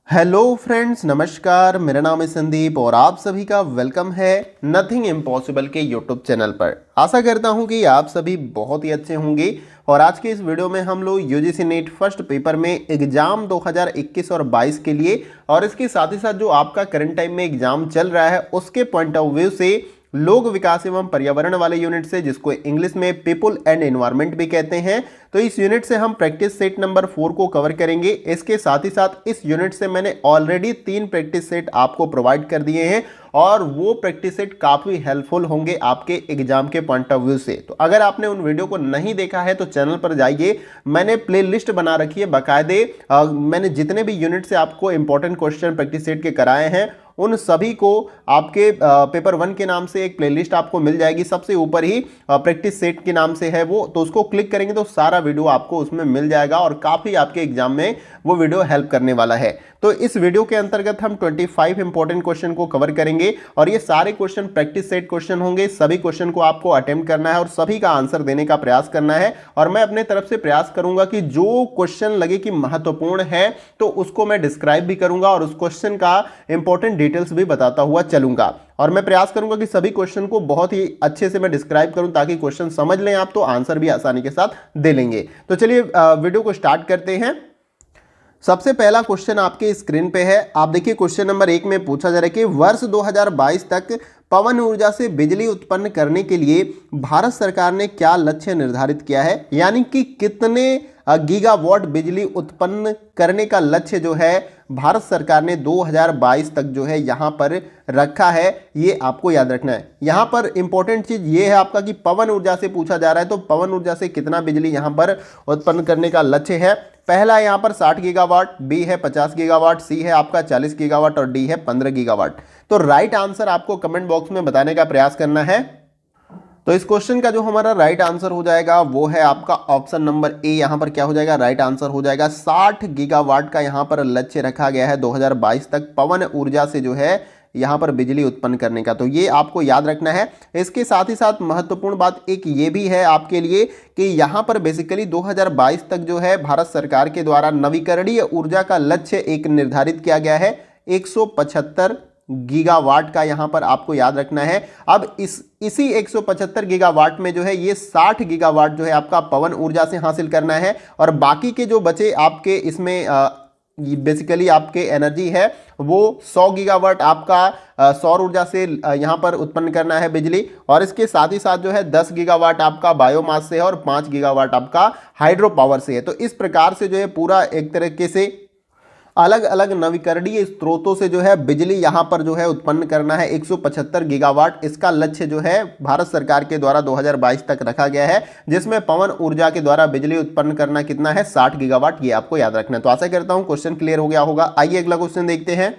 Hello friends, नमस्कार। मेरा नाम है संदीप और आप सभी का वेलकम है नथिंग इम्पॉसिबल के यूट्यूब चैनल पर। आशा करता हूं कि आप सभी बहुत ही अच्छे होंगे। और आज के इस वीडियो में हम लोग यूजीसी नीट फर्स्ट पेपर में एग्जाम 2021 और 22 के लिए और इसके साथ ही साथ जो आपका करंट टाइम में एग्जाम चल रहा है उसके पॉइंट ऑफ व्यू से लोक विकास एवं पर्यावरण वाले यूनिट से, जिसको इंग्लिश में पीपल एंड एनवायरनमेंट भी कहते हैं, तो इस यूनिट से हम प्रैक्टिस सेट नंबर 4 को कवर करेंगे। इसके साथ ही साथ इस यूनिट से मैंने ऑलरेडी 3 प्रैक्टिस सेट आपको प्रोवाइड कर दिए हैं और वो प्रैक्टिस सेट काफी हेल्पफुल होंगे आपके एग्जाम के पॉइंट ऑफ व्यू से। तो अगर आपने उन वीडियो को नहीं देखा है तो चैनल पर जाइए, मैंने प्लेलिस्ट बना रखी है बाकायदे। मैंने जितने भी यूनिट से आपको इंपॉर्टेंट क्वेश्चन प्रैक्टिस सेट के कराए हैं उन सभी को आपके पेपर 1 के नाम से एक प्लेलिस्ट आपको मिल जाएगी। सबसे ऊपर ही प्रैक्टिस सेट के नाम से है वो, तो उसको क्लिक करेंगे तो सारा वीडियो आपको उसमें मिल जाएगा और काफी आपके एग्जाम में वो वीडियो हेल्प करने वाला है। तो इस वीडियो के अंतर्गत हम 25 इंपॉर्टेंट क्वेश्चन को कवर करेंगे और ये सारे क्वेश्चन प्रैक्टिस सेट क्वेश्चन होंगे। सभी क्वेश्चन को आपको अटेम्प्ट करना है और सभी का आंसर देने का प्रयास करना है। और मैं अपने तरफ से प्रयास करूंगा कि जो क्वेश्चन लगे कि महत्वपूर्ण है तो उसको मैं डिस्क्राइब भी करूंगा और उस क्वेश्चन का इंपॉर्टेंट डिटेल्स भी बताता हुआ चलूंगा। और मैं प्रयास करूंगा कि सभी क्वेश्चन को बहुत ही अच्छे से मैं डिस्क्राइब करूं ताकि क्वेश्चन समझ लें आप, तो आंसर भी आसानी के साथ दे लेंगे। तो चलिए वीडियो को स्टार्ट करते हैं। सबसे पहला क्वेश्चन आपके स्क्रीन पे है। आप देखिए क्वेश्चन नंबर 1 में पूछा जा रहा है कि वर्ष 2022 तक पवन ऊर्जा से बिजली उत्पन्न करने के लिए भारत सरकार ने क्या लक्ष्य निर्धारित किया है, यानी कि कितने गीगावाट बिजली उत्पन्न करने का लक्ष्य जो है भारत सरकार ने 2022 तक जो है यहां पर रखा है। ये आपको याद रखना है। यहां पर इंपॉर्टेंट चीज ये है आपका कि पवन ऊर्जा से पूछा जा रहा है, तो पवन ऊर्जा से कितना बिजली यहां पर उत्पन्न करने का लक्ष्य है। पहला यहां पर 60 गीगावाट, बी है 50 गीगावाट, सी है आपका 40 गीगावाट और डी है 15 गीगावाट। तो राइट आंसर आपको कमेंट बॉक्स में बताने का प्रयास करना है। तो इस क्वेश्चन का जो हमारा राइट आंसर हो जाएगा वो है आपका ऑप्शन नंबर ए। यहां पर क्या हो जाएगा, राइट आंसर हो जाएगा 60 गीगावाट का यहां पर लक्ष्य रखा गया है 2022 तक पवन ऊर्जा से जो है यहां पर बिजली उत्पन्न करने का। तो ये आपको याद रखना है। इसके साथ ही साथ महत्वपूर्ण बात एक ये भी है आपके लिए कि यहां पर बेसिकली 2022 तक जो है भारत सरकार के द्वारा नवीकरणीय ऊर्जा का लक्ष्य एक निर्धारित किया गया है 175 गीगावाट का। यहां पर आपको याद रखना है। अब इसी 175 गीगावाट में जो है ये 60 गीगावाट जो है आपका पवन ऊर्जा से हासिल करना है और बाकी के जो बचे आपके इसमें बेसिकली आपके एनर्जी है वो 100 गीगावाट आपका सौर ऊर्जा से यहां पर उत्पन्न करना है बिजली। और इसके साथ ही साथ जो है 10 गीगावाट आपका बायोमास से है और 5 गीगावाट आपका हाइड्रो पावर से है। तो इस प्रकार से जो है पूरा एक तरीके से अलग अलग नवीकरणीय स्रोतों से जो है बिजली यहां पर जो है उत्पन्न करना है 175 गीगावाट। इसका लक्ष्य जो है भारत सरकार के द्वारा 2022 तक रखा गया है, जिसमें पवन ऊर्जा के द्वारा बिजली उत्पन्न करना कितना है, 60 गीगावाट। ये आपको याद रखना है। तो आशा करता हूं क्वेश्चन क्लियर हो गया होगा। आइए अगला क्वेश्चन देखते हैं।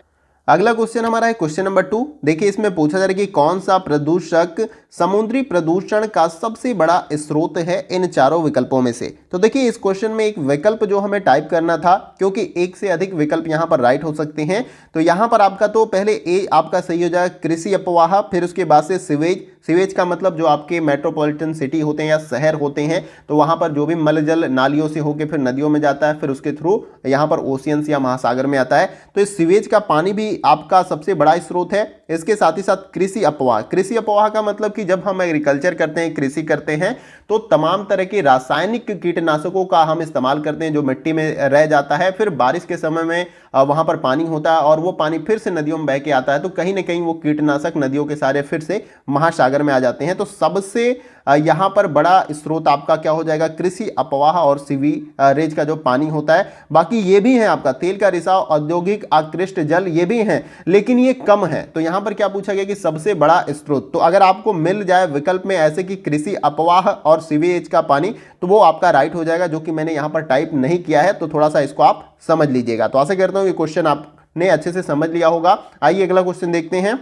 अगला क्वेश्चन हमारा है क्वेश्चन नंबर 2। देखिए इसमें पूछा जा रहा है कि कौन सा प्रदूषक समुद्री प्रदूषण का सबसे बड़ा स्रोत है इन चारों विकल्पों में से। तो देखिए इस क्वेश्चन में एक विकल्प जो हमें टाइप करना था, क्योंकि एक से अधिक विकल्प यहां पर राइट हो सकते हैं। तो यहां पर आपका तो पहले ए आपका सही हो जाएगा कृषि अपवाह, फिर उसके बाद से सीवेज। सीवेज का मतलब जो आपके मेट्रोपॉलिटन सिटी होते हैं या शहर होते हैं, तो वहां पर जो भी मलजल नालियों से होकर फिर नदियों में जाता है, फिर उसके थ्रू यहां पर ओशियंस या महासागर में आता है। तो इस सीवेज का पानी भी आपका सबसे बड़ा स्रोत है। इसके साथ ही साथ कृषि अपवाह। कृषि अपवाह का मतलब कि जब हम एग्रीकल्चर करते हैं, कृषि करते हैं, तो तमाम तरह के रासायनिक कीटनाशकों का हम इस्तेमाल करते हैं जो मिट्टी में रह जाता है। फिर बारिश के समय में वहां पर पानी होता है और वो पानी फिर से नदियों में बह के आता है, तो कहीं ना कहीं वो कीटनाशक नदियों के सारे फिर से महासागर में आ जाते हैं। तो सबसे यहां पर बड़ा स्रोत आपका क्या हो जाएगा, कृषि अपवाह और सीवेज का जो पानी होता है। बाकी ये भी है आपका तेल का रिसाव, औद्योगिक आकृष्ट जल, ये भी है, लेकिन ये कम है। तो यहां पर क्या पूछा गया कि सबसे बड़ा स्रोत। तो अगर आपको मिल जाए विकल्प में ऐसे कि कृषि अपवाह और सीवेज का पानी, तो वो आपका राइट हो जाएगा, जो कि मैंने यहां पर टाइप नहीं किया है। तो थोड़ा सा इसको आप समझ लीजिएगा। तो आशा करता हूं कि क्वेश्चन आपने अच्छे से समझ लिया होगा। आइए अगला क्वेश्चन देखते हैं।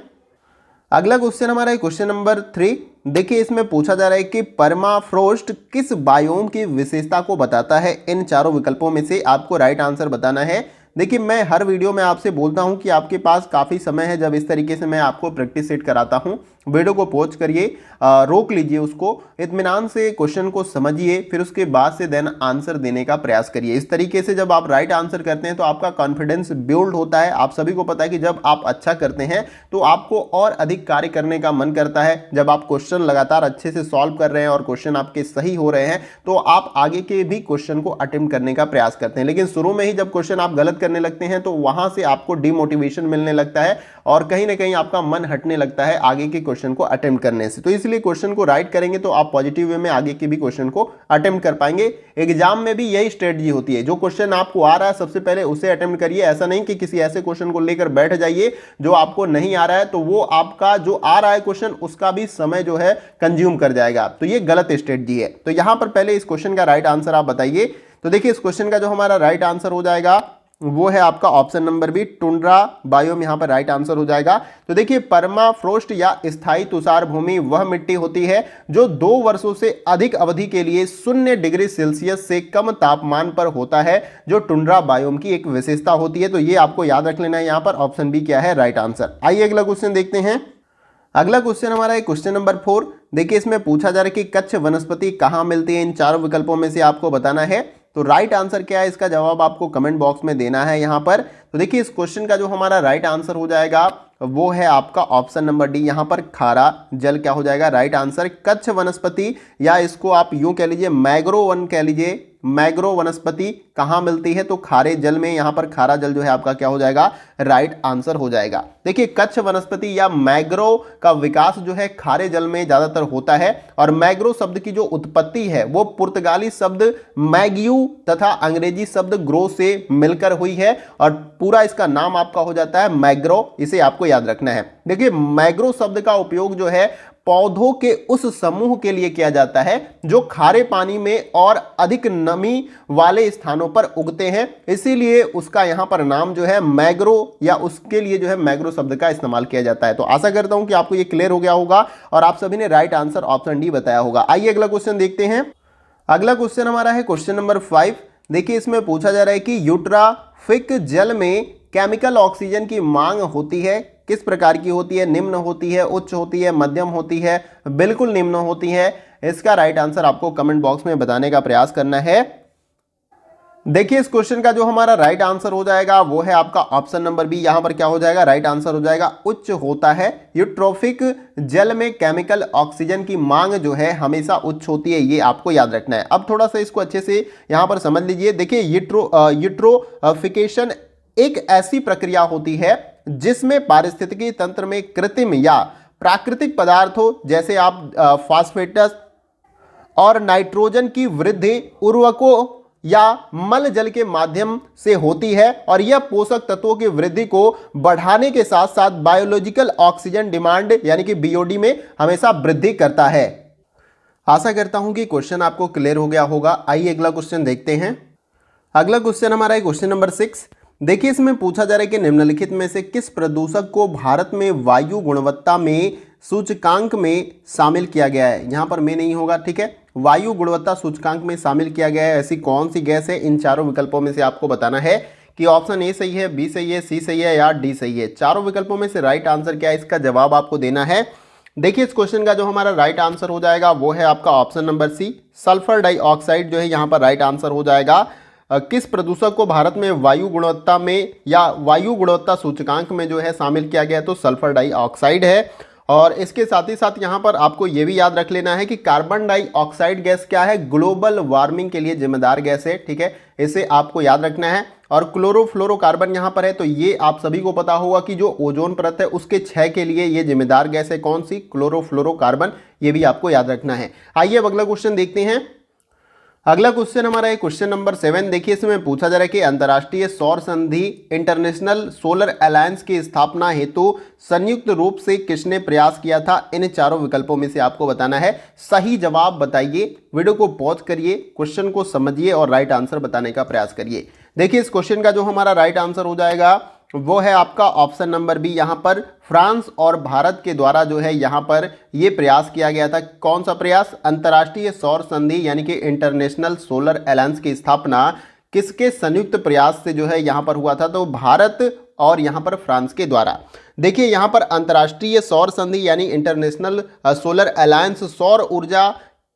अगला क्वेश्चन हमारा है क्वेश्चन नंबर 3। देखिए इसमें पूछा जा रहा है कि परमाफ्रोस्ट किस बायोम की विशेषता को बताता है। इन चारों विकल्पों में से आपको राइट आंसर बताना है। देखिए मैं हर वीडियो में आपसे बोलता हूं कि आपके पास काफ़ी समय है जब इस तरीके से मैं आपको प्रैक्टिस सेट कराता हूं। वीडियो को पॉज करिए, रोक लीजिए उसको, इत्मीनान से क्वेश्चन को समझिए, फिर उसके बाद से देन आंसर देने का प्रयास करिए। इस तरीके से जब आप राइट आंसर करते हैं तो आपका कॉन्फिडेंस बिल्ड होता है। आप सभी को पता है कि जब आप अच्छा करते हैं तो आपको और अधिक कार्य करने का मन करता है। जब आप क्वेश्चन लगातार अच्छे से सॉल्व कर रहे हैं और क्वेश्चन आपके सही हो रहे हैं तो आप आगे के भी क्वेश्चन को अटेम्प्ट करने का प्रयास करते हैं। लेकिन शुरू में ही जब क्वेश्चन आप गलत करने लगते हैं तो वहां से आपको डिमोटिवेशन मिलने लगता है और कहीं ना कहीं आपका मन हटने लगता है आगे के क्वेश्चन को अटेम्प्ट करने से। तो इसलिए क्वेश्चन को राइट करेंगे तो आप पॉजिटिव वे में आगे के भी क्वेश्चन को अटेम्प्ट कर पाएंगे। एग्जाम में भी यही स्ट्रेटजी होती है, जो क्वेश्चन आपको आ रहा है सबसे पहले उसे अटेम्प्ट करिए। ऐसा नहीं कि किसी ऐसे क्वेश्चन को लेकर बैठ जाइए जो आपको नहीं आ रहा है, तो वो आपका जो आ रहा है क्वेश्चन उसका भी समय जो है कंज्यूम कर जाएगा। तो ये गलत स्ट्रेटजी है। तो यहां पर पहले इस क्वेश्चन का राइट आंसर आप बताइए। तो देखिए इस क्वेश्चन का जो हमारा राइट आंसर हो जाएगा वो है आपका option number B, tundra biome यहां पर राइट आंसर हो जाएगा। तो देखिए परमाफ्रोस्ट या स्थायी तुषार भूमि वह मिट्टी होती है जो 2 वर्षों से अधिक अवधि के लिए 0 डिग्री सेल्सियस से कम तापमान पर होता है, जो टुंड्रा बायोम की एक विशेषता होती है। तो ये आपको याद रख लेना है। यहां पर ऑप्शन बी क्या है, राइट आंसर। आइए अगला क्वेश्चन देखते हैं। अगला क्वेश्चन हमारा है क्वेश्चन नंबर 4। देखिए इसमें पूछा जा रहा है कि कच्छ वनस्पति कहां मिलती है। इन चारों विकल्पों में से आपको बताना है। तो राइट आंसर क्या है, इसका जवाब आपको कमेंट बॉक्स में देना है यहां पर। तो देखिए इस क्वेश्चन का जो हमारा राइट आंसर हो जाएगा वो है आपका ऑप्शन नंबर डी, यहां पर खारा जल क्या हो जाएगा, राइट आंसर। कच्छ वनस्पति या इसको आप यूं कह लीजिए मैग्रो वन कह लीजिए, मैग्रो वनस्पति कहां मिलती है, तो खारे जल में। यहां पर खारा जल जो है आपका क्या हो जाएगा, राइट आंसर हो जाएगा। देखिए कच्छ वनस्पति या मैग्रो का विकास जो है खारे जल में ज्यादातर होता है। और मैग्रो शब्द की जो उत्पत्ति है वो पुर्तगाली शब्द मैग्यू तथा अंग्रेजी शब्द ग्रो से मिलकर हुई है और पूरा इसका नाम आपका हो जाता है मैग्रो। इसे आपको याद रखना है। देखिए मैग्रो शब्द का उपयोग जो है पौधों के उस समूह के लिए किया जाता है जो खारे पानी में और अधिक नमी वाले स्थानों पर उगते हैं, इसीलिए उसका यहां पर नाम जो है मैग्रो या उसके लिए जो है मैग्रो शब्द का इस्तेमाल किया जाता है। तो आशा करता हूं कि आपको यह क्लियर हो गया होगा और आप सभी ने राइट आंसर ऑप्शन डी बताया होगा। आइए अगला क्वेश्चन देखते हैं। अगला क्वेश्चन हमारा है क्वेश्चन नंबर 5। देखिए इसमें पूछा जा रहा है कि यूट्राफिक जल में केमिकल ऑक्सीजन की मांग होती है, किस प्रकार की होती है, निम्न होती है, उच्च होती है, मध्यम होती है, बिल्कुल निम्न होती है। इसका राइट आंसर आपको कमेंट बॉक्स में बताने का प्रयास करना है। देखिए इस क्वेश्चन का जो हमारा राइट आंसर हो जाएगा वो है आपका ऑप्शन नंबर बी, यहां पर क्या हो जाएगा, राइट आंसर हो जाएगा उच्च होता है। यूट्रोफिक जल में केमिकल ऑक्सीजन की मांग जो है हमेशा उच्च होती है, ये आपको याद रखना है। अब थोड़ा सा इसको अच्छे से यहां पर समझ लीजिए। देखिए यूट्रोफिकेशन एक ऐसी प्रक्रिया होती है जिसमें पारिस्थितिकी तंत्र में कृत्रिम या प्राकृतिक पदार्थों जैसे आप फास्फेटस और नाइट्रोजन की वृद्धि उर्वरकों या मल जल के माध्यम से होती है और यह पोषक तत्वों की वृद्धि को बढ़ाने के साथ साथ बायोलॉजिकल ऑक्सीजन डिमांड यानी कि बीओडी में हमेशा वृद्धि करता है। आशा करता हूं कि क्वेश्चन आपको क्लियर हो गया होगा। आइए अगला क्वेश्चन देखते हैं। अगला क्वेश्चन हमारा है क्वेश्चन नंबर 6। देखिए इसमें पूछा जा रहा है कि निम्नलिखित में से किस प्रदूषक को भारत में वायु गुणवत्ता में सूचकांक में शामिल किया गया है। यहां पर में नहीं होगा, ठीक है। वायु गुणवत्ता सूचकांक में शामिल किया गया है, ऐसी कौन सी गैस है। इन चारों विकल्पों में से आपको बताना है कि ऑप्शन ए सही है, बी सही है, सी सही है या डी सही है। चारों विकल्पों में से राइट आंसर क्या है, इसका जवाब आपको देना है। देखिए इस क्वेश्चन का जो हमारा राइट आंसर हो जाएगा वो है आपका option number C, sulphur dioxide जो है यहाँ पर राइट आंसर हो जाएगा। किस प्रदूषक को भारत में वायु गुणवत्ता में या वायु गुणवत्ता सूचकांक में जो है शामिल किया गया है, तो सल्फर डाइऑक्साइड है। और इसके साथ ही साथ यहाँ पर आपको ये भी याद रख लेना है कि कार्बन डाइऑक्साइड गैस क्या है, ग्लोबल वार्मिंग के लिए जिम्मेदार गैस है, ठीक है। इसे आपको याद रखना है। और क्लोरोफ्लोरोकार्बन यहाँ पर है, तो ये आप सभी को पता होगा कि जो ओजोन परत है उसके क्षय के लिए ये जिम्मेदार गैस है, कौन सी, क्लोरोफ्लोरोकार्बन। ये भी आपको याद रखना है। आइए अब अगला क्वेश्चन देखते हैं। अगला क्वेश्चन हमारा है क्वेश्चन नंबर 7। देखिए इसमें पूछा जा रहा है कि अंतर्राष्ट्रीय सौर संधि इंटरनेशनल सोलर अलायंस की स्थापना हेतु संयुक्त रूप से किसने प्रयास किया था। इन चारों विकल्पों में से आपको बताना है। सही जवाब बताइए, वीडियो को पॉज करिए, क्वेश्चन को समझिए और राइट आंसर बताने का प्रयास करिए। देखिए इस क्वेश्चन का जो हमारा राइट आंसर हो जाएगा वो है आपका ऑप्शन नंबर बी, यहाँ पर फ्रांस और भारत के द्वारा जो है यहाँ पर ये प्रयास किया गया था। कौन सा प्रयास, अंतर्राष्ट्रीय सौर संधि यानी कि इंटरनेशनल सोलर अलायंस की स्थापना किसके संयुक्त प्रयास से जो है यहाँ पर हुआ था, तो भारत और यहाँ पर फ्रांस के द्वारा। देखिए यहाँ पर अंतर्राष्ट्रीय सौर संधि यानी इंटरनेशनल सोलर अलायंस सौर ऊर्जा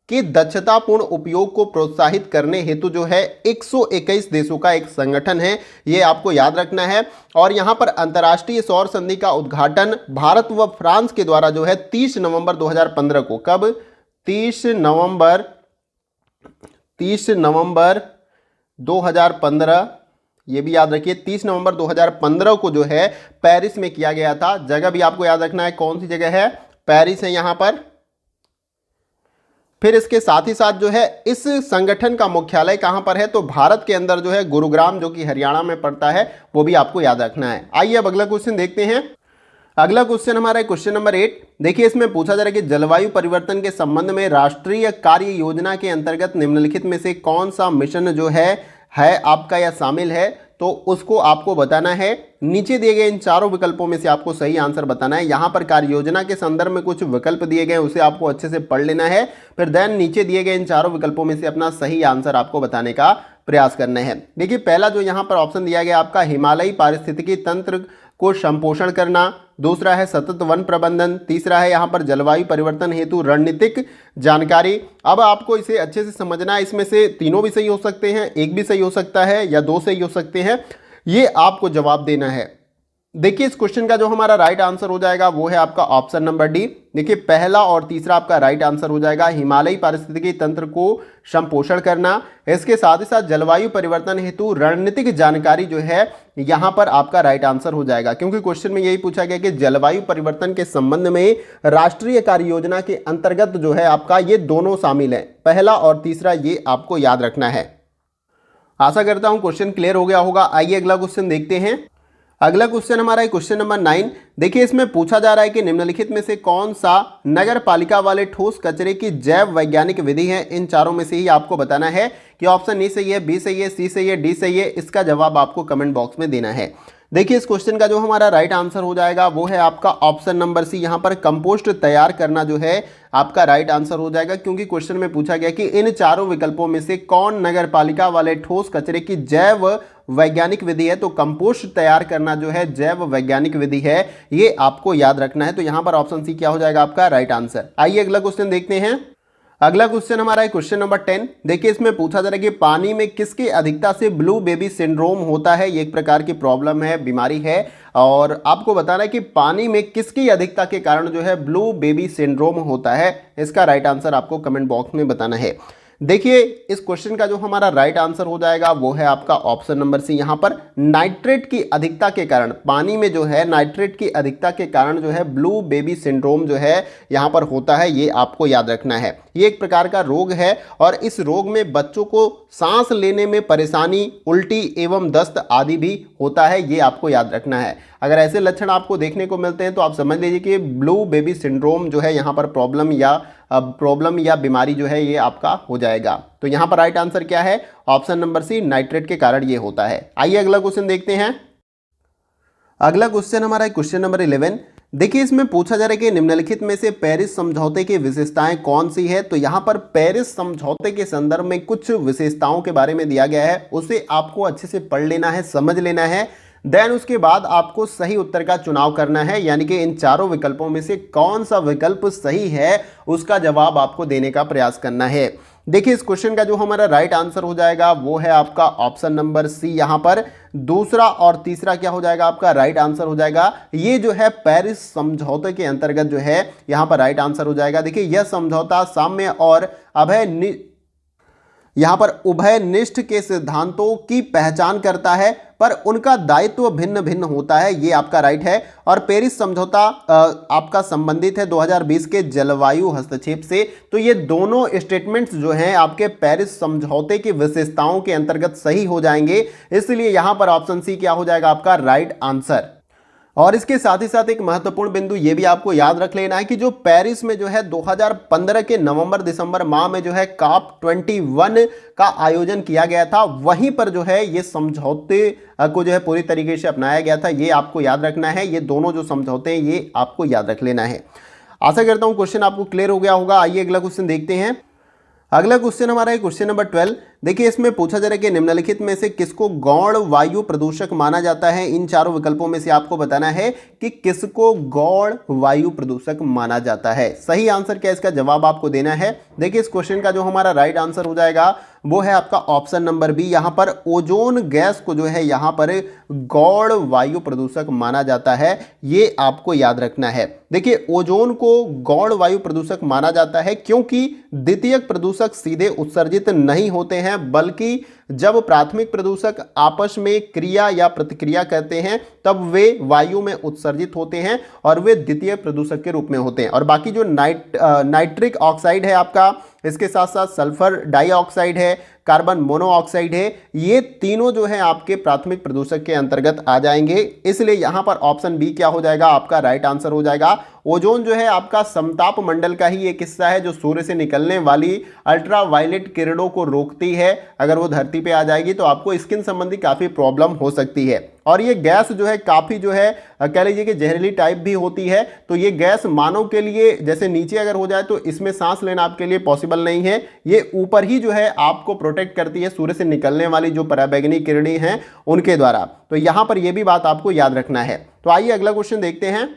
कि दक्षतापूर्ण उपयोग को प्रोत्साहित करने हेतु जो है 121 देशों का एक संगठन है, ये आपको याद रखना है। और यहां पर अंतर्राष्ट्रीय सौर संधि का उद्घाटन भारत व फ्रांस के द्वारा जो है 30 नवंबर 2015 को, कब, 30 नवंबर 2015, ये भी याद रखिए 30 नवंबर 2015 को जो है पेरिस में किया गया था। जगह भी आपको याद रखना है, कौन सी जगह है, पेरिस है यहां पर। फिर इसके साथ ही साथ जो है इस संगठन का मुख्यालय कहां पर है, तो भारत के अंदर जो है गुरुग्राम, जो कि हरियाणा में पड़ता है, वो भी आपको याद रखना है। आइए अब अगला क्वेश्चन देखते हैं। अगला क्वेश्चन हमारा है क्वेश्चन नंबर 8। देखिए इसमें पूछा जा रहा है कि जलवायु परिवर्तन के संबंध में राष्ट्रीय कार्य योजना के अंतर्गत निम्नलिखित में से कौन सा मिशन जो है आपका या शामिल है, तो उसको आपको बताना है। नीचे दिए गए इन चारों विकल्पों में से आपको सही आंसर बताना है। यहां पर कार्य योजना के संदर्भ में कुछ विकल्प दिए गए, उसे आपको अच्छे से पढ़ लेना है। फिर देन नीचे दिए गए इन चारों विकल्पों में से अपना सही आंसर आपको बताने का प्रयास करना है। देखिए पहला जो यहां पर ऑप्शन दिया गया आपका हिमालयी पारिस्थितिकी तंत्र को संपोषण करना, दूसरा है सतत वन प्रबंधन, तीसरा है यहां पर जलवायु परिवर्तन हेतु रणनीतिक जानकारी। अब आपको इसे अच्छे से समझना है, इसमें से तीनों भी सही हो सकते हैं, एक भी सही हो सकता है या दो सही हो सकते हैं, ये आपको जवाब देना है। देखिए इस क्वेश्चन का जो हमारा राइट आंसर हो जाएगा वो है आपका ऑप्शन नंबर डी। देखिए पहला और तीसरा आपका राइट आंसर हो जाएगा, हिमालयी पारिस्थितिकी तंत्र को संपोषण करना। इसके साथ ही साथ जलवायु परिवर्तन हेतु रणनीतिक जानकारी जो है यहां पर आपका राइट आंसर हो जाएगा, क्योंकि क्वेश्चन में यही पूछा गया कि जलवायु परिवर्तन के संबंध में राष्ट्रीय कार्य योजना के अंतर्गत जो है आपका ये दोनों शामिल है, पहला और तीसरा, ये आपको याद रखना है। आशा करता हूं क्वेश्चन क्लियर हो गया होगा। आइए अगला क्वेश्चन देखते हैं। अगला क्वेश्चन हमारा है क्वेश्चन नंबर 9। देखिए इसमें पूछा जा रहा है कि निम्नलिखित में से कौन सा नगर पालिका वाले ठोस कचरे की जैव वैज्ञानिक विधि है। इन चारों में से ही आपको बताना है कि ऑप्शन ए सही है, बी सही है, सी सही है, डी सही है। इसका जवाब आपको कमेंट बॉक्स में देना है। देखिए इस क्वेश्चन का जो हमारा राइट आंसर हो जाएगा वो है आपका ऑप्शन नंबर सी। यहाँ पर कंपोस्ट तैयार करना जो है आपका राइट आंसर हो जाएगा, क्योंकि क्वेश्चन में पूछा गया कि इन चारों विकल्पों में से कौन नगर पालिका वाले ठोस कचरे की जैव वैज्ञानिक विधि है। तो कंपोस्ट तैयार करना जो है जैव वैज्ञानिक विधि है, ये आपको याद रखना है। तो यहां पर ऑप्शन सी क्या हो जाएगा आपका राइट आंसर। आइए अगला क्वेश्चन देखते हैं। अगला क्वेश्चन हमारा है क्वेश्चन नंबर 10। देखिए इसमें पूछा जा रहा है कि पानी में किसकी अधिकता से ब्लू बेबी सिंड्रोम होता है। ये एक प्रकार की प्रॉब्लम है, बीमारी है, और आपको बताना है कि पानी में किसकी अधिकता के कारण जो है ब्लू बेबी सिंड्रोम होता है। इसका राइट आंसर आपको कमेंट बॉक्स में बताना है। देखिए इस क्वेश्चन का जो हमारा राइट आंसर हो जाएगा वो है आपका ऑप्शन नंबर सी। यहाँ पर नाइट्रेट की अधिकता के कारण, पानी में जो है नाइट्रेट की अधिकता के कारण जो है ब्लू बेबी सिंड्रोम जो है यहाँ पर होता है, ये आपको याद रखना है। ये एक प्रकार का रोग है और इस रोग में बच्चों को सांस लेने में परेशानी, उल्टी एवं दस्त आदि भी होता है, ये आपको याद रखना है। अगर ऐसे लक्षण आपको देखने को मिलते हैं तो आप समझ लीजिए कि ब्लू बेबी सिंड्रोम जो है यहाँ पर प्रॉब्लम या बीमारी जो है ये आपका हो जाएगा। तो यहाँ पर राइट आंसर क्या है, ऑप्शन नंबर सी, नाइट्रेट के कारण ये होता है। आइए अगला क्वेश्चन देखते हैं। अगला क्वेश्चन हमारा है क्वेश्चन नंबर 11। देखिए इसमें पूछा जा रहा है कि निम्नलिखित में से पेरिस समझौते की विशेषताएं कौन सी है। तो यहाँ पर पेरिस समझौते के संदर्भ में कुछ विशेषताओं के बारे में दिया गया है, उसे आपको अच्छे से पढ़ लेना है, समझ लेना है। देन उसके बाद आपको सही उत्तर का चुनाव करना है, यानी कि इन चारों विकल्पों में से कौन सा विकल्प सही है उसका जवाब आपको देने का प्रयास करना है। देखिए इस क्वेश्चन का जो हमारा राइट आंसर हो जाएगा वो है आपका ऑप्शन नंबर सी। यहां पर दूसरा और तीसरा क्या हो जाएगा आपका राइट आंसर हो जाएगा। ये जो है पेरिस समझौते के अंतर्गत जो है यहां पर राइट आंसर हो जाएगा। देखिए यह समझौता साम्य और यहां पर उभयनिष्ठ के सिद्धांतों की पहचान करता है, पर उनका दायित्व भिन्न भिन्न होता है, ये आपका राइट है। और पेरिस समझौता आपका संबंधित है 2020 के जलवायु हस्तक्षेप से। तो ये दोनों स्टेटमेंट्स जो हैं आपके पेरिस समझौते की विशेषताओं के अंतर्गत सही हो जाएंगे, इसलिए यहां पर ऑप्शन सी क्या हो जाएगा आपका राइट आंसर। और इसके साथ ही साथ एक महत्वपूर्ण बिंदु ये भी आपको याद रख लेना है कि जो पेरिस में जो है 2015 के नवंबर दिसंबर माह में जो है COP21 का आयोजन किया गया था, वहीं पर जो है ये समझौते को जो है पूरी तरीके से अपनाया गया था, ये आपको याद रखना है। ये दोनों जो समझौते हैं ये आपको याद रख लेना है। आशा करता हूं क्वेश्चन आपको क्लियर हो गया होगा। आइए अगला क्वेश्चन देखते हैं। अगला क्वेश्चन हमारा है क्वेश्चन नंबर 12। देखिए इसमें पूछा जा रहा है कि निम्नलिखित में से किसको गौण वायु प्रदूषक माना जाता है। इन चारों विकल्पों में से आपको बताना है कि किसको गौण वायु प्रदूषक माना जाता है। सही आंसर क्या है, इसका जवाब आपको देना है। देखिए इस क्वेश्चन का जो हमारा राइट आंसर हो जाएगा वो है आपका ऑप्शन नंबर बी। यहां पर ओजोन गैस को जो है यहां पर गौण वायु प्रदूषक माना जाता है, ये आपको याद रखना है। देखिए ओजोन को गौण वायु प्रदूषक माना जाता है क्योंकि द्वितीयक प्रदूषक सीधे उत्सर्जित नहीं होते हैं, बल्कि जब प्राथमिक प्रदूषक आपस में क्रिया या प्रतिक्रिया करते हैं तब वे वायु में उत्सर्जित होते हैं और वे द्वितीय प्रदूषक के रूप में होते हैं। और बाकी जो नाइट्रिक ऑक्साइड है आपका, इसके साथ साथ सल्फर डाइऑक्साइड है, कार्बन मोनोऑक्साइड है, ये तीनों जो है आपके प्राथमिक प्रदूषक के अंतर्गत आ जाएंगे। इसलिए यहां पर ऑप्शन बी क्या हो जाएगा, आपका राइट आंसर हो जाएगा। ओजोन जो है आपका समताप मंडल का ही एक हिस्सा है जो सूर्य से निकलने वाली अल्ट्रावायलेट किरणों को रोकती है। अगर वो धरती पे आ जाएगी तो आपको स्किन संबंधी काफी प्रॉब्लम हो सकती है। और ये गैस जो है काफी जो है कह लीजिए कि जहरीली टाइप भी होती है। तो ये गैस मानव के लिए जैसे नीचे अगर हो जाए तो इसमें सांस लेना आपके लिए पॉसिबल नहीं है। ये ऊपर ही जो है आपको प्रोटेक्ट करती है सूर्य से निकलने वाली जो पराबैंगनी किरणें हैं उनके द्वारा। तो यहां पर यह भी बात आपको याद रखना है। तो आइए अगला क्वेश्चन देखते हैं।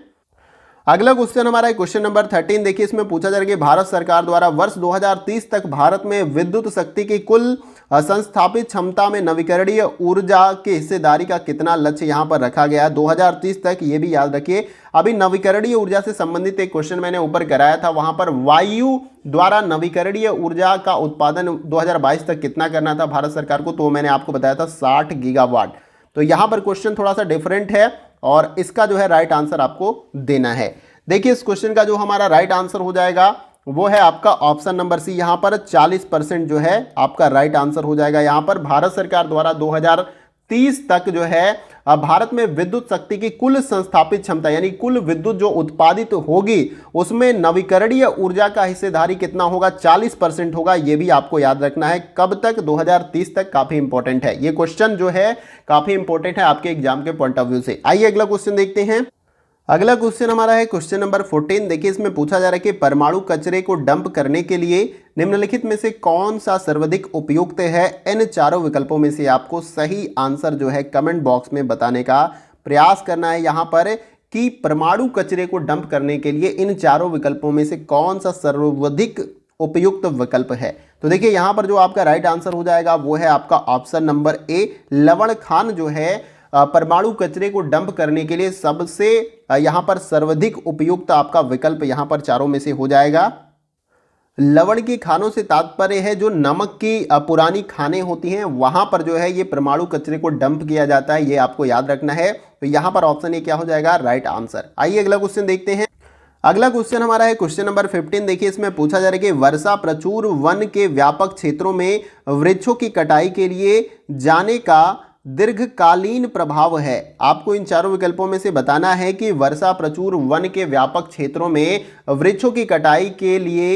अगला क्वेश्चन हमारा है क्वेश्चन नंबर 13। देखिए इसमें पूछा जा रहा है कि भारत सरकार द्वारा वर्ष 2030 तक भारत में विद्युत शक्ति की कुल संस्थापित क्षमता में नवीकरणीय ऊर्जा की हिस्सेदारी का कितना लक्ष्य यहां पर रखा गया है 2030 तक, ये भी याद रखिए। अभी नवीकरणीय ऊर्जा से संबंधित एक क्वेश्चन मैंने ऊपर कराया था, वहां पर वायु द्वारा नवीकरणीय ऊर्जा का उत्पादन 2022 तक कितना करना था भारत सरकार को, तो मैंने आपको बताया था 60 गीगावाट। तो यहां पर क्वेश्चन थोड़ा सा डिफरेंट है और इसका जो है राइट आंसर आपको देना है। देखिए इस क्वेश्चन का जो हमारा राइट आंसर हो जाएगा वो है आपका ऑप्शन नंबर सी। यहां पर 40% जो है आपका राइट आंसर हो जाएगा। यहां पर भारत सरकार द्वारा 2030 तक जो है भारत में विद्युत शक्ति की कुल संस्थापित क्षमता यानी कुल विद्युत जो उत्पादित होगी उसमें नवीकरणीय ऊर्जा का हिस्सेदारी कितना होगा, 40% होगा। यह भी आपको याद रखना है। कब तक, 2030 तक। काफी इंपॉर्टेंट है ये क्वेश्चन, जो है काफी इंपॉर्टेंट है आपके एग्जाम के पॉइंट ऑफ व्यू से। आइए अगला क्वेश्चन देखते हैं। अगला क्वेश्चन हमारा है क्वेश्चन नंबर 14। देखिए इसमें पूछा जा रहा है कि परमाणु कचरे को डंप करने के लिए निम्नलिखित में से कौन सा सर्वाधिक उपयुक्त है। इन चारों विकल्पों में से आपको सही आंसर जो है कमेंट बॉक्स में बताने का प्रयास करना है यहां पर कि परमाणु कचरे को डंप करने के लिए इन चारों विकल्पों में से कौन सा सर्वाधिक उपयुक्त विकल्प है। तो देखिए यहां पर जो आपका राइट आंसर हो जाएगा वो है आपका ऑप्शन नंबर ए। लवण खान जो है परमाणु कचरे को डंप करने के लिए सबसे यहां पर सर्वाधिक उपयुक्त आपका विकल्प यहां पर चारों में से हो जाएगा। लवण की खानों से तात्पर्य है जो नमक की पुरानी खानें होती हैं वहां पर जो है ये परमाणु कचरे को डंप किया जाता है, ये आपको याद रखना है। तो यहां पर ऑप्शन ए क्या हो जाएगा, राइट आंसर। आइए अगला क्वेश्चन देखते हैं। अगला क्वेश्चन हमारा है क्वेश्चन नंबर 15। देखिए इसमें पूछा जा रहा है कि वर्षा प्रचुर वन के व्यापक क्षेत्रों में वृक्षों की कटाई के लिए जाने का दीर्घकालीन प्रभाव है। आपको इन चारों विकल्पों में से बताना है कि वर्षा प्रचुर वन के व्यापक क्षेत्रों में वृक्षों की कटाई के लिए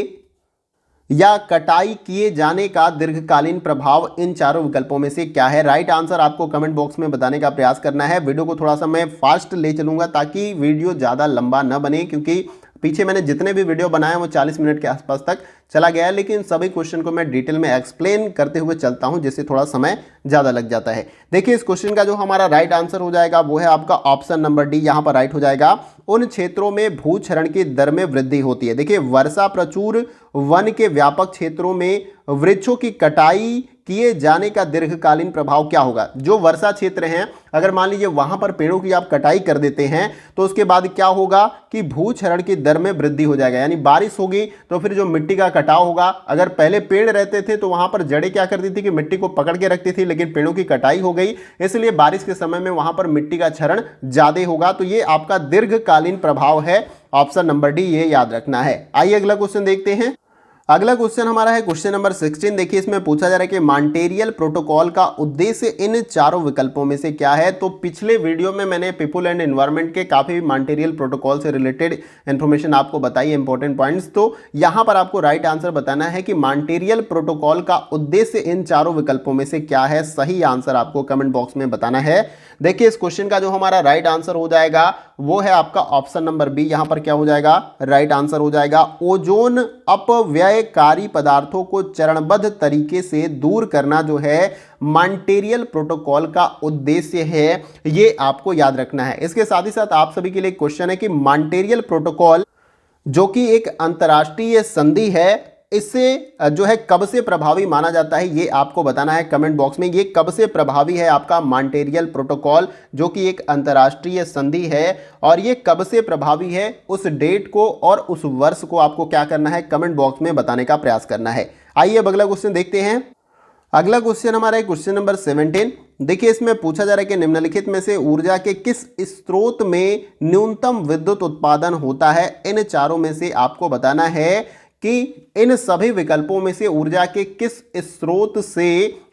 या कटाई किए जाने का दीर्घकालीन प्रभाव इन चारों विकल्पों में से क्या है। राइट आंसर आपको कमेंट बॉक्स में बताने का प्रयास करना है। वीडियो को थोड़ा सा मैं फास्ट ले चलूंगा ताकि वीडियो ज़्यादा लंबा न बने, क्योंकि पीछे मैंने जितने भी वीडियो बनाए वो 40 मिनट के आसपास तक चला गया है, लेकिन सभी क्वेश्चन को मैं डिटेल में एक्सप्लेन करते हुए चलता हूं जिससे थोड़ा समय ज़्यादा लग जाता है। देखिए इस क्वेश्चन का जो हमारा राइट आंसर हो जाएगा वो है आपका ऑप्शन नंबर डी। यहां पर राइट हो जाएगा उन क्षेत्रों में भूक्षरण की दर में वृद्धि होती है। देखिए वर्षा प्रचुर वन के व्यापक क्षेत्रों में वृक्षों की कटाई किए जाने का दीर्घकालीन प्रभाव क्या होगा। जो वर्षा क्षेत्र हैं अगर मान लीजिए वहां पर पेड़ों की आप कटाई कर देते हैं तो उसके बाद क्या होगा कि भूक्षरण की दर में वृद्धि हो जाएगा, यानी बारिश होगी तो फिर जो मिट्टी का कटाव होगा। अगर पहले पेड़ रहते थे तो वहां पर जड़ें क्या करती थी कि मिट्टी को पकड़ के रखती थी, लेकिन पेड़ों की कटाई हो गई इसलिए बारिश के समय में वहां पर मिट्टी का क्षरण ज्यादा होगा। तो ये आपका दीर्घकालीन प्रभाव है, ऑप्शन नंबर डी, ये याद रखना है। आइए अगला क्वेश्चन देखते हैं। अगला क्वेश्चन हमारा है क्वेश्चन नंबर 16। देखिए इसमें पूछा जा रहा है कि मॉन्ट्रियल प्रोटोकॉल का उद्देश्य इन चारों विकल्पों में से क्या है। तो पिछले वीडियो में मैंने पीपल एंड एनवायरनमेंट के काफी मॉन्ट्रियल प्रोटोकॉल से रिलेटेड इंफॉर्मेशन आपको बताई, इंपॉर्टेंट पॉइंट्स। तो यहां पर आपको राइट आंसर बताना है कि मॉन्ट्रियल प्रोटोकॉल का उद्देश्य इन चारों विकल्पों में से क्या है। सही आंसर आपको कमेंट बॉक्स में बताना है। देखिए इस क्वेश्चन का जो हमारा राइट आंसर हो जाएगा वो है आपका ऑप्शन नंबर बी। यहां पर क्या हो जाएगा, राइट आंसर हो जाएगा ओजोन अपव्यय अपायकारी पदार्थों को चरणबद्ध तरीके से दूर करना जो है मॉन्ट्रियल प्रोटोकॉल का उद्देश्य है, ये आपको याद रखना है। इसके साथ ही साथ आप सभी के लिए क्वेश्चन है कि मॉन्ट्रियल प्रोटोकॉल जो कि एक अंतर्राष्ट्रीय संधि है, इससे जो है कब से प्रभावी माना जाता है, ये आपको बताना है कमेंट बॉक्स में। ये कब से प्रभावी है आपका मॉन्ट्रियल प्रोटोकॉल, जो कि एक अंतर्राष्ट्रीय संधि है, और ये कब से प्रभावी है, उस डेट को और उस वर्ष को आपको क्या करना है, कमेंट बॉक्स में बताने का प्रयास करना है। आइए अब अगला क्वेश्चन देखते हैं। अगला क्वेश्चन हमारा है क्वेश्चन नंबर 17। देखिए इसमें पूछा जा रहा है कि निम्नलिखित में से ऊर्जा के किस स्रोत में न्यूनतम विद्युत उत्पादन होता है। इन चारों में से आपको बताना है कि इन सभी विकल्पों में से ऊर्जा के किस स्रोत से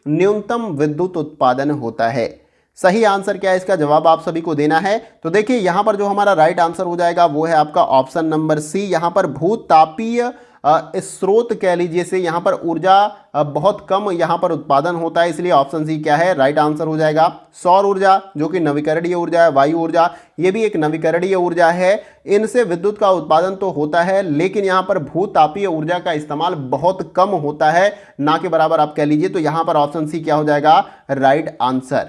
न्यूनतम विद्युत उत्पादन होता है। सही आंसर क्या है, इसका जवाब आप सभी को देना है। तो देखिए यहां पर जो हमारा राइट आंसर हो जाएगा वो है आपका ऑप्शन नंबर सी। यहां पर भूतापीय स्रोत कह लीजिए से यहां पर ऊर्जा बहुत कम यहां पर उत्पादन होता है, इसलिए ऑप्शन सी क्या है, राइट आंसर हो जाएगा। सौर ऊर्जा जो कि नवीकरणीय ऊर्जा है, वायु ऊर्जा ये भी एक नवीकरणीय ऊर्जा है, इनसे विद्युत का उत्पादन तो होता है, लेकिन यहां पर भूतापीय ऊर्जा का इस्तेमाल बहुत कम होता है, ना के बराबर आप कह लीजिए। तो यहां पर ऑप्शन सी क्या हो जाएगा, राइट आंसर।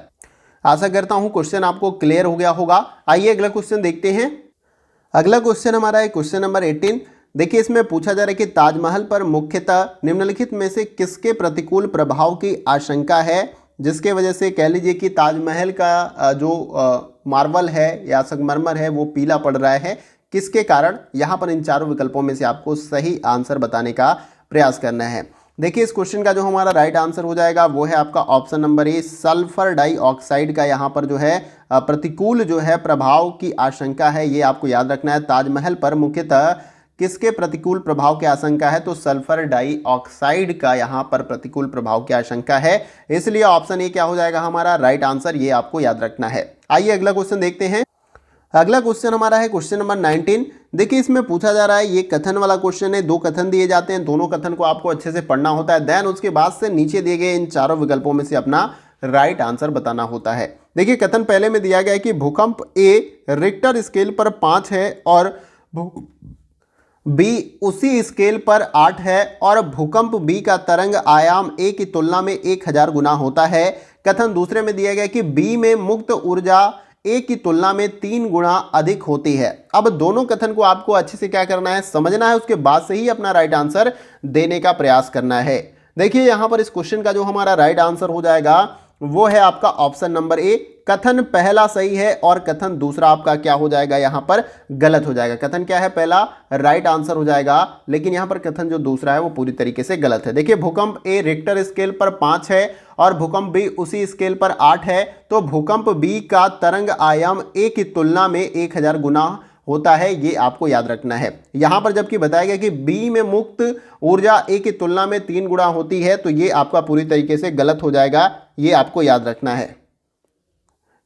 आशा करता हूं क्वेश्चन आपको क्लियर हो गया होगा। आइए अगला क्वेश्चन देखते हैं। अगला क्वेश्चन हमारा है क्वेश्चन नंबर 18। देखिए इसमें पूछा जा रहा है कि ताजमहल पर मुख्यतः निम्नलिखित में से किसके प्रतिकूल प्रभाव की आशंका है, जिसके वजह से कह लीजिए कि ताजमहल का जो मार्बल है या संगमरमर है वो पीला पड़ रहा है, किसके कारण। यहाँ पर इन चारों विकल्पों में से आपको सही आंसर बताने का प्रयास करना है। देखिए इस क्वेश्चन का जो हमारा राइट आंसर हो जाएगा वो है आपका option number A, sulphur dioxide का यहाँ पर जो है प्रतिकूल जो है प्रभाव की आशंका है, ये आपको याद रखना है। ताजमहल पर मुख्यतः किसके प्रतिकूल प्रभाव की आशंका है, तो सल्फर डाइऑक्साइड का यहाँ पर प्रतिकूल प्रभाव की आशंका है, इसलिए ऑप्शन ए क्या हो जाएगा हमारा राइट आंसर, ये आपको याद रखना है। आइए अगला क्वेश्चन देखते हैं। अगला क्वेश्चन हमारा है क्वेश्चन नंबर 19। देखिए इसमें पूछा जा रहा है, ये कथन वाला क्वेश्चन है, दो कथन दिए जाते हैं, दोनों कथन को आपको अच्छे से पढ़ना होता है, देन उसके बाद से नीचे दिए गए इन चारों विकल्पों में से अपना राइट आंसर बताना होता है। देखिए कथन पहले में दिया गया है कि भूकंप ए रिक्टर स्केल पर 5 है और बी उसी स्केल पर 8 है और भूकंप बी का तरंग आयाम ए की तुलना में 1000 गुना होता है। कथन दूसरे में दिया गया कि बी में मुक्त ऊर्जा ए की तुलना में 3 गुना अधिक होती है। अब दोनों कथन को आपको अच्छे से क्या करना है, समझना है, उसके बाद से ही अपना राइट आंसर देने का प्रयास करना है। देखिए यहां पर इस क्वेश्चन का जो हमारा राइट आंसर हो जाएगा वो है आपका ऑप्शन नंबर ए, कथन पहला सही है और कथन दूसरा आपका क्या हो जाएगा, यहां पर गलत हो जाएगा। कथन क्या है, पहला राइट आंसर हो जाएगा, लेकिन यहां पर कथन जो दूसरा है वो पूरी तरीके से गलत है। देखिए भूकंप ए रिक्टर स्केल पर 5 है और भूकंप बी उसी स्केल पर 8 है, तो भूकंप बी का तरंग आयाम ए की तुलना में 1000 गुना होता है, ये आपको याद रखना है। यहां पर जबकि बताया गया कि बी में मुक्त ऊर्जा ए की तुलना में 3 गुना होती है, तो ये आपका पूरी तरीके से गलत हो जाएगा, ये आपको याद रखना है।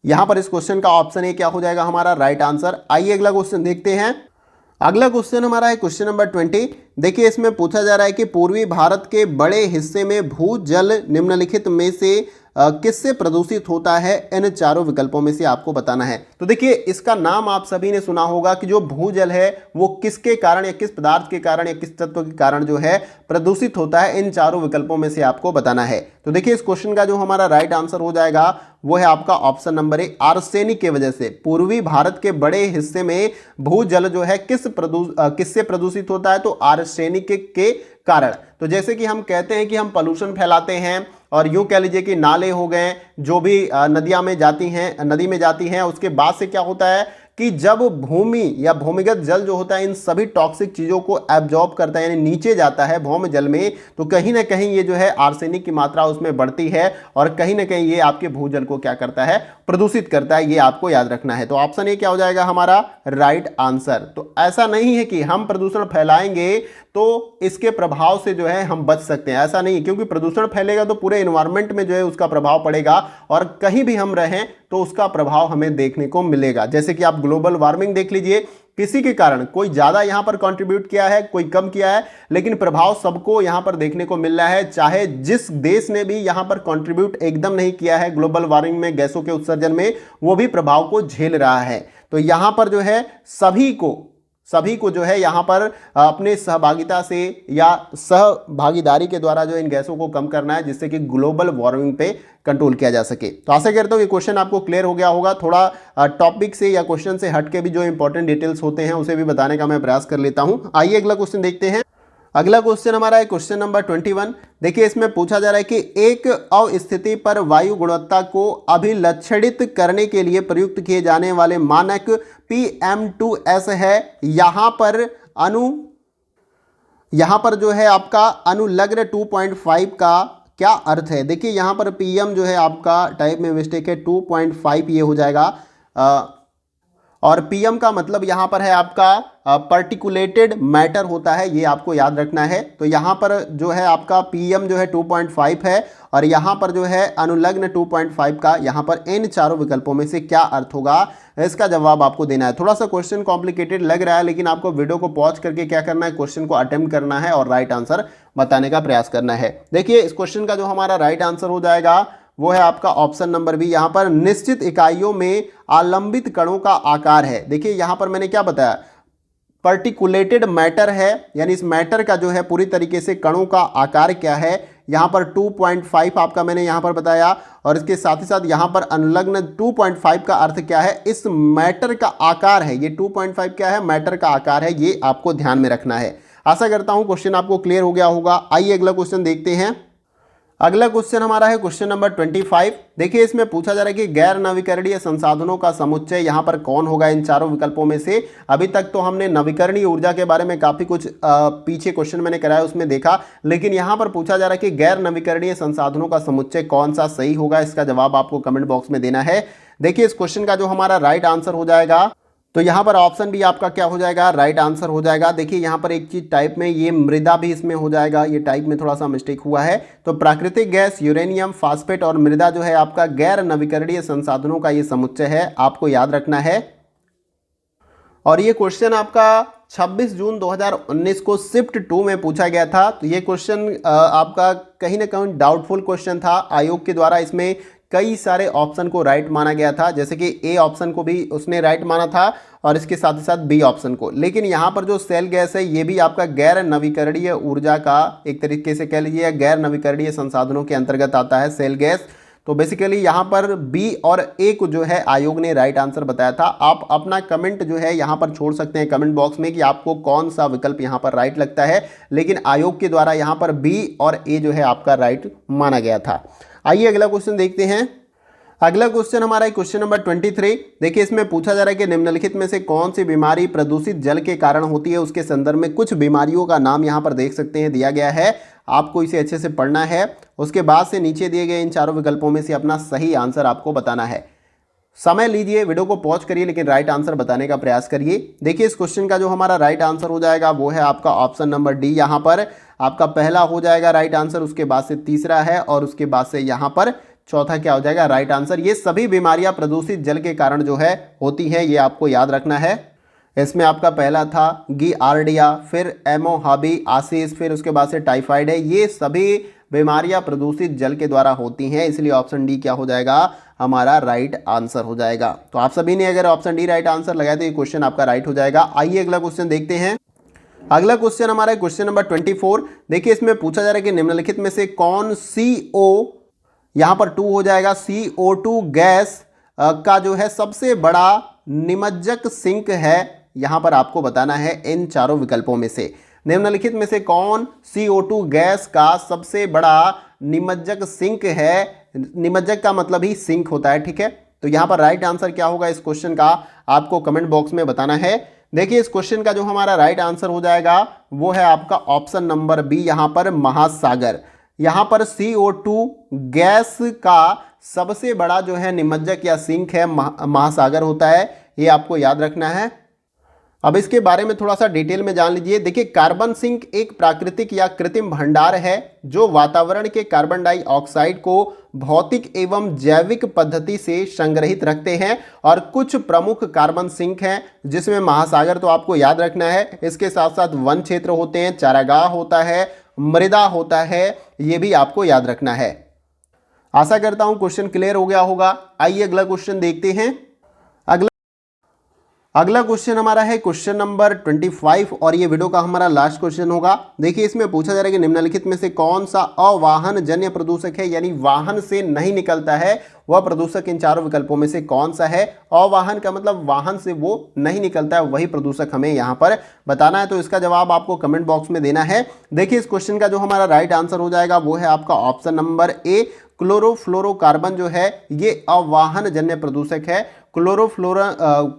यहां पर इस क्वेश्चन का ऑप्शन ए क्या हो जाएगा हमारा राइट आंसर। आइए अगला क्वेश्चन देखते हैं। अगला क्वेश्चन हमारा है क्वेश्चन नंबर 20। देखिए इसमें पूछा जा रहा है कि पूर्वी भारत के बड़े हिस्से में भूजल निम्नलिखित में से किससे प्रदूषित होता है, इन चारों विकल्पों में से आपको बताना है। तो देखिए इसका नाम आप सभी ने सुना होगा कि जो भूजल है वो किसके कारण या किस पदार्थ के कारण या किस तत्व के कारण जो है प्रदूषित होता है, इन चारों विकल्पों में से आपको बताना है। तो देखिए इस क्वेश्चन का जो हमारा राइट आंसर हो जाएगा वो है आपका ऑप्शन नंबर ए, आर्सेनिक के वजह से। पूर्वी भारत के बड़े हिस्से में भूजल जो है किससे प्रदूषित होता है, तो आर्सेनिक के कारण। तो जैसे कि हम कहते हैं कि हम पोल्यूशन फैलाते हैं, और यूं कह लीजिए कि नाले हो गए जो भी नदियां में जाती हैं, नदी में जाती हैं, उसके बाद से क्या होता है कि जब भूमि या भूमिगत जल जो होता है इन सभी टॉक्सिक चीज़ों को एब्जॉर्ब करता है, यानी नीचे जाता है भौम जल में, तो कहीं ना कहीं ये जो है आर्सेनिक की मात्रा उसमें बढ़ती है और कहीं ना कहीं ये आपके भूजल को क्या करता है, प्रदूषित करता है, ये आपको याद रखना है। तो ऑप्शन ए क्या हो जाएगा हमारा राइट आंसर। तो ऐसा नहीं है कि हम प्रदूषण फैलाएंगे तो इसके प्रभाव से जो है हम बच सकते हैं, ऐसा नहीं है, क्योंकि प्रदूषण फैलेगा तो पूरे एनवायरनमेंट में जो है उसका प्रभाव पड़ेगा और कहीं भी हम रहें तो उसका प्रभाव हमें देखने को मिलेगा। जैसे कि आप ग्लोबल वार्मिंग देख लीजिए, किसी के कारण कोई ज्यादा यहां पर कंट्रीब्यूट किया है, कोई कम किया है, लेकिन प्रभाव सबको यहां पर देखने को मिल रहा है। चाहे जिस देश ने भी यहां पर कंट्रीब्यूट एकदम नहीं किया है ग्लोबल वार्मिंग में, गैसों के उत्सर्जन में, वो भी प्रभाव को झेल रहा है। तो यहां पर जो है सभी को जो है यहाँ पर अपने सहभागिता से या सहभागीदारी के द्वारा जो इन गैसों को कम करना है, जिससे कि ग्लोबल वार्मिंग पे कंट्रोल किया जा सके। तो आशा करता हूँ ये क्वेश्चन आपको क्लियर हो गया होगा। थोड़ा टॉपिक से या क्वेश्चन से हट के भी जो इंपॉर्टेंट डिटेल्स होते हैं उसे भी बताने का मैं प्रयास कर लेता हूँ। आइए अगला क्वेश्चन देखते हैं। अगला क्वेश्चन हमारा है क्वेश्चन नंबर 21। देखिए इसमें पूछा जा रहा है कि एक अवस्थिति पर वायु गुणवत्ता को अभिलक्षणित करने के लिए प्रयुक्त किए जाने वाले मानक PM2S है। यहाँ पर जो है आपका अनुलग्न 2.5 का क्या अर्थ है। देखिए यहाँ पर PM जो है आपका टाइप में मिस्टेक है, 2.5 ये हो जाएगा और PM का मतलब यहाँ पर है आपका पर्टिकुलेटेड मैटर होता है, ये आपको याद रखना है। तो यहाँ पर जो है आपका PM जो है 2.5 है और यहाँ पर जो है अनुलग्न 2.5 का यहाँ पर इन चारों विकल्पों में से क्या अर्थ होगा, इसका जवाब आपको देना है। थोड़ा सा क्वेश्चन कॉम्प्लिकेटेड लग रहा है, लेकिन आपको वीडियो को पॉज करके क्या करना है, क्वेश्चन को अटेम्प्ट करना है और राइट आंसर बताने का प्रयास करना है। देखिए इस क्वेश्चन का जो हमारा राइट आंसर हो जाएगा वो है आपका ऑप्शन नंबर बी। यहाँ पर निश्चित इकाइयों में आलंबित कणों का आकार है। देखिए यहाँ पर मैंने क्या बताया, पर्टिकुलेटेड मैटर है, यानी इस मैटर का जो है पूरी तरीके से कणों का आकार क्या है, यहाँ पर 2.5 आपका मैंने यहाँ पर बताया। और इसके साथ ही साथ यहाँ पर अनुलग्न 2.5 का अर्थ क्या है, इस मैटर का आकार है। ये 2.5 क्या है, मैटर का आकार है, ये आपको ध्यान में रखना है। आशा करता हूँ क्वेश्चन आपको क्लियर हो गया होगा। आइए अगला क्वेश्चन देखते हैं। अगला क्वेश्चन हमारा है क्वेश्चन नंबर 25। देखिए इसमें पूछा जा रहा है कि गैर नवीकरणीय संसाधनों का समुच्चय यहाँ पर कौन होगा इन चारों विकल्पों में से। अभी तक तो हमने नवीकरणीय ऊर्जा के बारे में काफी कुछ पीछे क्वेश्चन मैंने कराया उसमें देखा, लेकिन यहाँ पर पूछा जा रहा है कि गैर नवीकरणीय संसाधनों का समुच्चय कौन सा सही होगा, इसका जवाब आपको कमेंट बॉक्स में देना है। देखिए इस क्वेश्चन का जो हमारा राइट आंसर हो जाएगा, तो यहाँ पर ऑप्शन भी आपका क्या हो जाएगा, राइट आंसर हो जाएगा। देखिए यहाँ पर एक चीज टाइप में ये मृदा भी इसमें हो जाएगा, ये टाइप में थोड़ा सा मिस्टेक हुआ है। तो प्राकृतिक गैस, यूरेनियम, फास्फेट और मृदा जो है आपका गैर नवीकरणीय संसाधनों का ये समुच्चय है, आपको याद रखना है। और ये क्वेश्चन आपका 26 जून 2019 को शिफ्ट 2 में पूछा गया था। तो ये क्वेश्चन आपका कहीं ना कहीं डाउटफुल क्वेश्चन था। आयोग के द्वारा इसमें कई सारे ऑप्शन को राइट माना गया था, जैसे कि ए ऑप्शन को भी उसने राइट माना था और इसके साथ ही साथ बी ऑप्शन को। लेकिन यहाँ पर जो सेल गैस है ये भी आपका गैर नवीकरणीय ऊर्जा का एक तरीके से कह लीजिए गैर नवीकरणीय संसाधनों के अंतर्गत आता है सेल गैस। तो बेसिकली यहाँ पर बी और ए को जो है आयोग ने राइट आंसर बताया था। आप अपना कमेंट जो है यहाँ पर छोड़ सकते हैं कमेंट बॉक्स में कि आपको कौन सा विकल्प यहाँ पर राइट लगता है, लेकिन आयोग के द्वारा यहाँ पर बी और ए जो है आपका राइट माना गया था। आइए अगला क्वेश्चन देखते हैं। अगला क्वेश्चन हमारा है क्वेश्चन नंबर 23। देखिए इसमें पूछा जा रहा है कि निम्नलिखित में से कौन सी बीमारी प्रदूषित जल के कारण होती है, उसके संदर्भ में कुछ बीमारियों का नाम यहाँ पर देख सकते हैं दिया गया है। आपको इसे अच्छे से पढ़ना है, उसके बाद से नीचे दिए गए इन चारों विकल्पों में से अपना सही आंसर आपको बताना है। समय लीजिए, वीडियो को पॉज करिए, लेकिन राइट आंसर बताने का प्रयास करिए। देखिए इस क्वेश्चन का जो हमारा राइट आंसर हो जाएगा वो है आपका ऑप्शन नंबर डी। यहाँ पर आपका पहला हो जाएगा राइट आंसर, उसके बाद से तीसरा है और उसके बाद से यहाँ पर चौथा क्या हो जाएगा राइट आंसर। ये सभी बीमारियां प्रदूषित जल के कारण जो है होती हैं, ये आपको याद रखना है। इसमें आपका पहला था गियार्डिया, फिर एमोहाबीआसिस, फिर उसके बाद से टाइफाइड है। ये सभी बीमारियां प्रदूषित जल के द्वारा होती हैं, इसलिए ऑप्शन डी क्या हो जाएगा हमारा राइट आंसर हो जाएगा। तो आप सभी ने अगर ऑप्शन डी राइट आंसर लगाया तो ये क्वेश्चन आपका राइट हो जाएगा। आइए अगला क्वेश्चन देखते हैं। अगला क्वेश्चन हमारा क्वेश्चन नंबर 24। देखिए इसमें पूछा जा रहा है कि निम्नलिखित में से कौन CO यहाँ पर 2 हो जाएगा, CO2 गैस का जो है सबसे बड़ा निमज्जक सिंक है, यहाँ पर आपको बताना है इन चारों विकल्पों में से। निम्नलिखित में से कौन CO2 गैस का सबसे बड़ा निमज्जक सिंक है। निमज्जक का मतलब ही सिंक होता है, ठीक है। तो यहाँ पर राइट आंसर क्या होगा इस क्वेश्चन का आपको कमेंट बॉक्स में बताना है। देखिए इस क्वेश्चन का जो हमारा राइट आंसर हो जाएगा वो है आपका ऑप्शन नंबर बी, यहाँ पर महासागर। यहाँ पर CO2 गैस का सबसे बड़ा जो है निमज्जक या सिंक है महासागर होता है, ये आपको याद रखना है। अब इसके बारे में थोड़ा सा डिटेल में जान लीजिए। देखिए कार्बन सिंक एक प्राकृतिक या कृत्रिम भंडार है जो वातावरण के कार्बन डाइऑक्साइड को भौतिक एवं जैविक पद्धति से संग्रहित रखते हैं। और कुछ प्रमुख कार्बन सिंक हैं जिसमें महासागर तो आपको याद रखना है, इसके साथ साथ वन क्षेत्र होते हैं, चारागाह होता है, मृदा होता है, ये भी आपको याद रखना है। आशा करता हूं क्वेश्चन क्लियर हो गया होगा। आइए अगला क्वेश्चन देखते हैं। अगला क्वेश्चन हमारा है क्वेश्चन नंबर 25 और ये वीडियो का हमारा लास्ट क्वेश्चन होगा। देखिए इसमें पूछा जा रहा है कि निम्नलिखित में से कौन सा अवाहन जन्य प्रदूषक है, यानी वाहन से नहीं निकलता है वह प्रदूषक इन चारों विकल्पों में से कौन सा है। अवाहन का मतलब वाहन से वो नहीं निकलता है, वही प्रदूषक हमें यहाँ पर बताना है। तो इसका जवाब आपको कमेंट बॉक्स में देना है। देखिए इस क्वेश्चन का जो हमारा राइट आंसर हो जाएगा वो है आपका ऑप्शन नंबर ए, क्लोरोफ्लोरोकार्बन जो है ये अवाहन जन्य प्रदूषक है।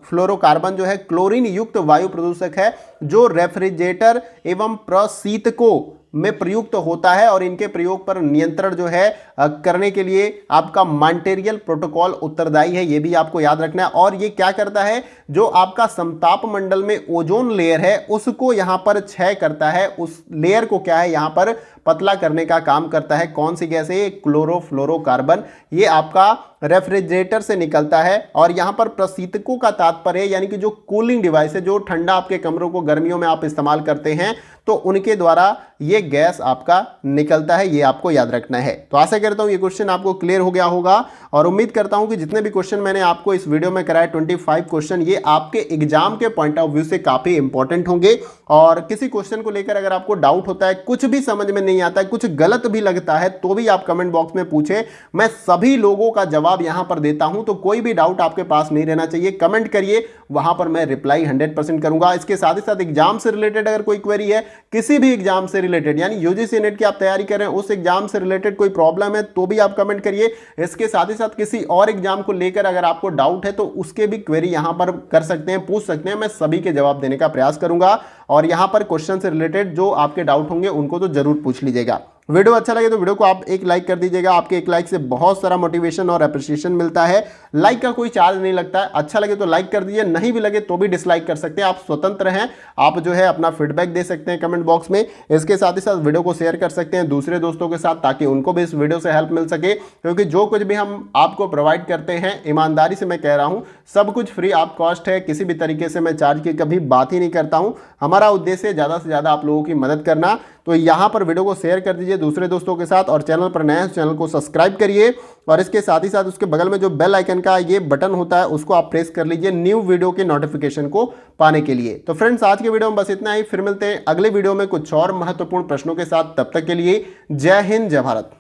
फ्लोरोकार्बन जो है क्लोरीन युक्त वायु प्रदूषक है जो रेफ्रिजरेटर एवं प्रशीतकों में प्रयुक्त होता है और इनके प्रयोग पर नियंत्रण जो है करने के लिए आपका मॉन्ट्रियल प्रोटोकॉल उत्तरदायी है, ये भी आपको याद रखना है। और ये क्या करता है, जो आपका समताप मंडल में ओजोन लेयर है उसको यहां पर क्षय करता है, उस लेयर को क्या है यहां पर पतला करने का काम करता है। कौन सी गैस है, क्लोरोफ्लोरोकार्बन, ये आपका रेफ्रिजरेटर से निकलता है। और यहां पर प्रशीतकों का तात्पर्य यानी कि जो कूलिंग डिवाइस है, जो ठंडा आपके कमरों को गर्मियों में आप इस्तेमाल करते हैं, तो उनके द्वारा ये गैस आपका निकलता है, ये आपको याद रखना है। तो आशा करता हूं ये क्वेश्चन आपको क्लियर हो गया होगा और उम्मीद करता हूं कि जितने भी क्वेश्चन मैंने आपको इस वीडियो में कराए 25 क्वेश्चन, ये आपके एग्जाम के पॉइंट ऑफ व्यू से काफी इंपॉर्टेंट होंगे। और किसी क्वेश्चन को लेकर अगर आपको डाउट होता है, कुछ भी समझ में नहीं आता है, कुछ गलत भी लगता है, तो भी आप कमेंट बॉक्स में पूछे, मैं सभी लोगों का जवाब यहां पर देता हूं। तो कोई भी डाउट आपके पास नहीं रहना चाहिए, कमेंट करिए, वहां पर मैं रिप्लाई 100% करूंगा। इसके साथ ही साथ एग्जाम से रिलेटेड अगर कोई क्वेरी है, किसी भी एग्जाम से रिलेटेड, यानी यूजीसी नेट की आप तैयारी कर रहे हैं, उस एग्जाम से रिलेटेड कोई प्रॉब्लम है तो भी आप कमेंट करिए। इसके साथ ही साथ किसी और एग्जाम को लेकर अगर आपको डाउट है तो उसके भी क्वेरी यहां पर कर सकते हैं, पूछ सकते हैं, मैं सभी के जवाब देने का प्रयास करूंगा। और यहां पर क्वेश्चन से रिलेटेड जो आपके डाउट होंगे उनको तो जरूर पूछ लीजिएगा। वीडियो अच्छा लगे तो वीडियो को आप एक लाइक कर दीजिएगा, आपके एक लाइक से बहुत सारा मोटिवेशन और अप्रिसिएशन मिलता है। लाइक का कोई चार्ज नहीं लगता है, अच्छा लगे तो लाइक कर दीजिए, नहीं भी लगे तो भी डिसलाइक कर सकते हैं, आप स्वतंत्र हैं। आप जो है अपना फीडबैक दे सकते हैं कमेंट बॉक्स में। इसके साथ ही साथ वीडियो को शेयर कर सकते हैं दूसरे दोस्तों के साथ, ताकि उनको भी इस वीडियो से हेल्प मिल सके। क्योंकि जो कुछ भी हम आपको प्रोवाइड करते हैं, ईमानदारी से मैं कह रहा हूं, सब कुछ फ्री ऑफ कॉस्ट है, किसी भी तरीके से मैं चार्ज की कभी बात ही नहीं करता हूं। हमारा उद्देश्य ज्यादा से ज्यादा आप लोगों की मदद करना। तो यहां पर वीडियो को शेयर कर दीजिए दूसरे दोस्तों के साथ, और चैनल पर नए हैं चैनल को सब्सक्राइब करिए। और इसके साथ ही साथ उसके बगल में जो बेल आइकन का ये बटन होता है उसको आप प्रेस कर लीजिए न्यू वीडियो के नोटिफिकेशन को पाने के लिए। तो फ्रेंड्स आज के वीडियो में बस इतना ही, फिर मिलते हैं अगले वीडियो में कुछ और महत्वपूर्ण प्रश्नों के साथ। तब तक के लिए जय हिंद, जय भारत।